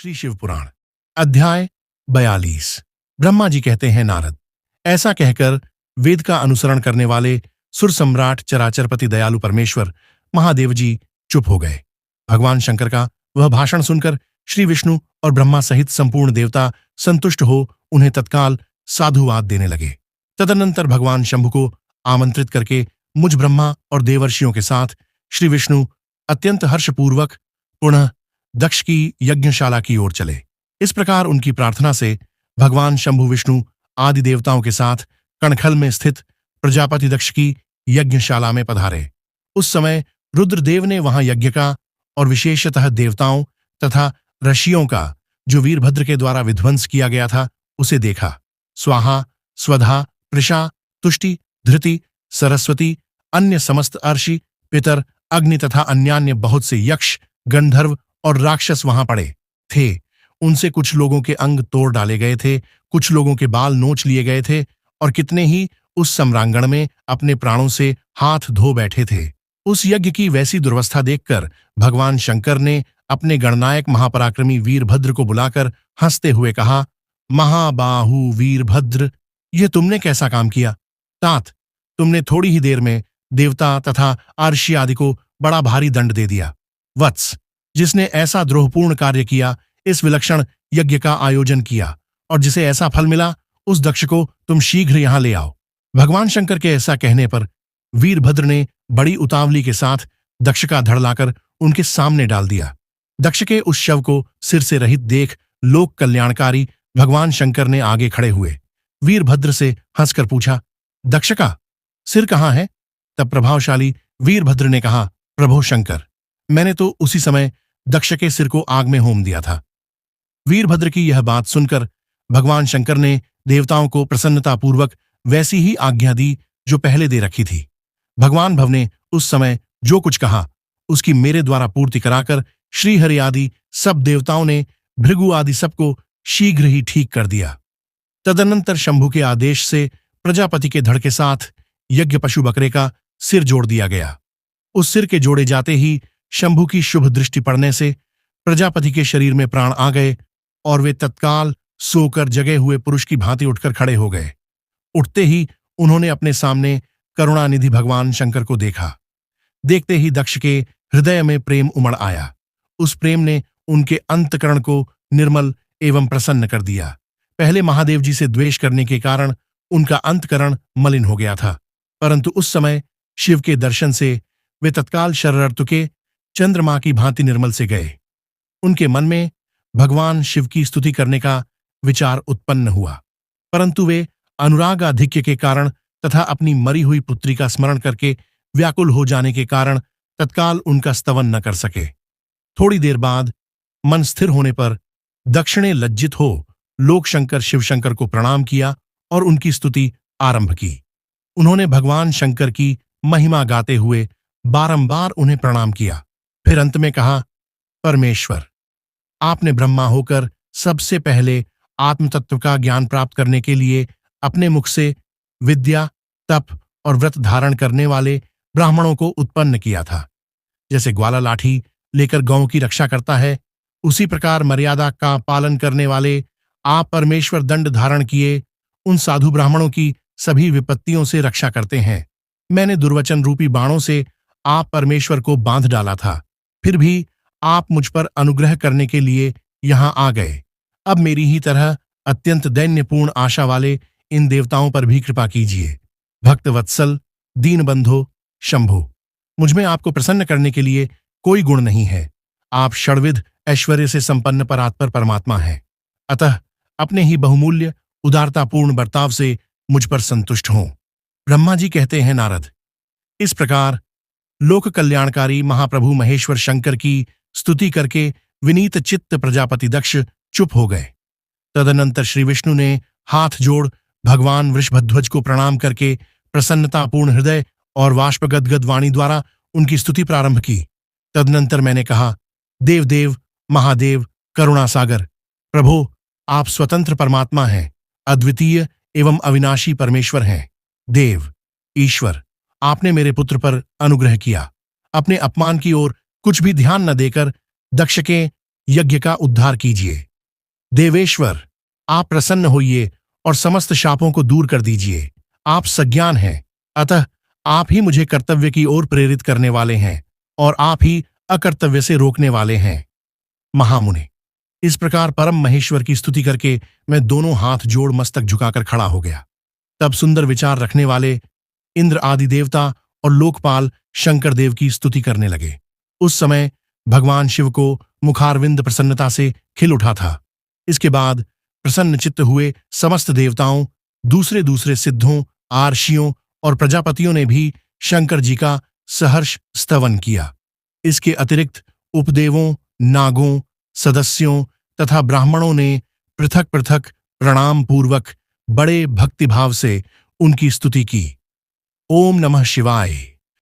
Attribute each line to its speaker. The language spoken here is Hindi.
Speaker 1: श्री शिव पुराण अध्याय 42। ब्रह्मा जी कहते हैं नारद, ऐसा कहकर वेद का अनुसरण करने वाले सुर सम्राट चराचरपति दयालु परमेश्वर महादेव जी चुप हो गए। भगवान शंकर का वह भाषण सुनकर श्री विष्णु और ब्रह्मा सहित संपूर्ण देवता संतुष्ट हो उन्हें तत्काल साधुवाद देने लगे। तदनंतर भगवान शंभु को आमंत्रित करके मुझ ब्रह्मा और देवर्षियों के साथ श्री विष्णु अत्यंत हर्षपूर्वक पुनः दक्ष की यज्ञशाला की ओर चले। इस प्रकार उनकी प्रार्थना से भगवान शंभु विष्णु आदि देवताओं के साथ कणखल में स्थित प्रजापति दक्ष की यज्ञशाला में पधारे। उस समय रुद्रदेव ने वहां यज्ञ का और विशेषतः देवताओं तथा ऋषियों का जो वीरभद्र के द्वारा विध्वंस किया गया था उसे देखा। स्वाहा, स्वधा, पृषा, तुष्टि, धृति, सरस्वती, अन्य समस्त अर्षि, पितर, अग्नि तथा अन्यान्य बहुत से यक्ष, गंधर्व और राक्षस वहां पड़े थे। उनसे कुछ लोगों के अंग तोड़ डाले गए थे, कुछ लोगों के बाल नोच लिए गए थे और कितने ही उस सम्रांगण में अपने प्राणों से हाथ धो बैठे थे। उस यज्ञ की वैसी दुर्वस्था देखकर भगवान शंकर ने अपने गणनायक महापराक्रमी वीरभद्र को बुलाकर हंसते हुए कहा, महाबाहु वीरभद्र, यह तुमने कैसा काम किया? तात, तुमने थोड़ी ही देर में देवता तथा अर्षि आदि को बड़ा भारी दंड दे दिया। वत्स, जिसने ऐसा द्रोहपूर्ण कार्य किया, इस विलक्षण यज्ञ का आयोजन किया और जिसे ऐसा फल मिला, उस दक्ष को तुम शीघ्र यहां ले आओ। भगवान शंकर के ऐसा कहने पर वीरभद्र ने बड़ी उतावली के साथ दक्ष का धड़ लाकर उनके सामने डाल दिया। दक्ष के उस शव को सिर से रहित देख लोक कल्याणकारी भगवान शंकर ने आगे खड़े हुए वीरभद्र से हंसकर पूछा, दक्ष का सिर कहाँ है? तब प्रभावशाली वीरभद्र ने कहा, प्रभो शंकर, मैंने तो उसी समय दक्ष के सिर को आग में होम दिया था। वीरभद्र की यह बात सुनकर भगवान शंकर ने देवताओं को प्रसन्नतापूर्वक वैसी ही आज्ञा दी जो पहले दे रखी थी। भगवान भव ने उस समय जो कुछ कहा उसकी मेरे द्वारा पूर्ति कराकर श्रीहरि आदि सब देवताओं ने भृगु आदि सबको शीघ्र ही ठीक कर दिया। तदनंतर शंभु के आदेश से प्रजापति के धड़ के साथ यज्ञ पशु बकरे का सिर जोड़ दिया गया। उस सिर के जोड़े जाते ही शंभु की शुभ दृष्टि पड़ने से प्रजापति के शरीर में प्राण आ गए और वे तत्काल सोकर जगे हुए पुरुष की भांति उठकर खड़े हो गए। उठते ही उन्होंने अपने सामने करुणानिधि भगवान शंकर को देखा। देखते ही दक्ष के हृदय में प्रेम उमड़ आया। उस प्रेम ने उनके अंतकरण को निर्मल एवं प्रसन्न कर दिया। पहले महादेव जी से द्वेष करने के कारण उनका अंतकरण मलिन हो गया था, परंतु उस समय शिव के दर्शन से वे तत्काल शररतुके चंद्रमा की भांति निर्मल से गए। उनके मन में भगवान शिव की स्तुति करने का विचार उत्पन्न हुआ, परंतु वे अनुरागाधिक्य के कारण तथा अपनी मरी हुई पुत्री का स्मरण करके व्याकुल हो जाने के कारण तत्काल उनका स्तवन न कर सके। थोड़ी देर बाद मन स्थिर होने पर दक्ष ने लज्जित हो लोकशंकर शिवशंकर को प्रणाम किया और उनकी स्तुति आरंभ की। उन्होंने भगवान शंकर की महिमा गाते हुए बारंबार उन्हें प्रणाम किया। फिर अंत में कहा, परमेश्वर, आपने ब्रह्मा होकर सबसे पहले आत्मतत्व का ज्ञान प्राप्त करने के लिए अपने मुख से विद्या, तप और व्रत धारण करने वाले ब्राह्मणों को उत्पन्न किया था। जैसे ग्वाला लाठी लेकर गौ की रक्षा करता है, उसी प्रकार मर्यादा का पालन करने वाले आप परमेश्वर दंड धारण किए उन साधु ब्राह्मणों की सभी विपत्तियों से रक्षा करते हैं। मैंने दुर्वचन रूपी बाणों से आप परमेश्वर को बांध डाला था, फिर भी आप मुझ पर अनुग्रह करने के लिए यहां आ गए। अब मेरी ही तरह अत्यंत दैन्यपूर्ण आशा वाले इन देवताओं पर भी कृपा कीजिए। भक्त वत्सल, दीनबंधो, शंभो, मुझमें आपको प्रसन्न करने के लिए कोई गुण नहीं है। आप षड्विध ऐश्वर्य से संपन्न परात्पर परमात्मा हैं, अतः अपने ही बहुमूल्य उदारतापूर्ण बर्ताव से मुझ पर संतुष्ट हों। ब्रह्मा जी कहते हैं नारद, इस प्रकार लोक कल्याणकारी महाप्रभु महेश्वर शंकर की स्तुति करके विनीत चित्त प्रजापति दक्ष चुप हो गए। तदनंतर श्री विष्णु ने हाथ जोड़ भगवान वृषभध्वज को प्रणाम करके प्रसन्नतापूर्ण हृदय और वाष्पगदगद वाणी द्वारा उनकी स्तुति प्रारंभ की। तदनंतर मैंने कहा, देवदेव, महादेव, करुणा सागर, प्रभो, आप स्वतंत्र परमात्मा हैं, अद्वितीय एवं अविनाशी परमेश्वर हैं। देव, ईश्वर, आपने मेरे पुत्र पर अनुग्रह किया। अपने अपमान की ओर कुछ भी ध्यान न देकर दक्ष के यज्ञ का उद्धार कीजिए। देवेश्वर, आप प्रसन्न होइए और समस्त शापों को दूर कर दीजिए। आप सज्ञान हैं, अतः आप ही मुझे कर्तव्य की ओर प्रेरित करने वाले हैं और आप ही अकर्तव्य से रोकने वाले हैं। महामुनि, इस प्रकार परम महेश्वर की स्तुति करके मैं दोनों हाथ जोड़ मस्तक झुकाकर खड़ा हो गया। तब सुंदर विचार रखने वाले इंद्र आदि देवता और लोकपाल शंकर देव की स्तुति करने लगे। उस समय भगवान शिव को मुखारविंद प्रसन्नता से खिल उठा था। इसके बाद प्रसन्न चित्त हुए समस्त देवताओं, दूसरे दूसरे सिद्धों, आर्षियों और प्रजापतियों ने भी शंकर जी का सहर्ष स्तवन किया। इसके अतिरिक्त उपदेवों, नागों, सदस्यों तथा ब्राह्मणों ने पृथक पृथक प्रणाम पूर्वक बड़े भक्तिभाव से उनकी स्तुति की। ओम नमः शिवाय।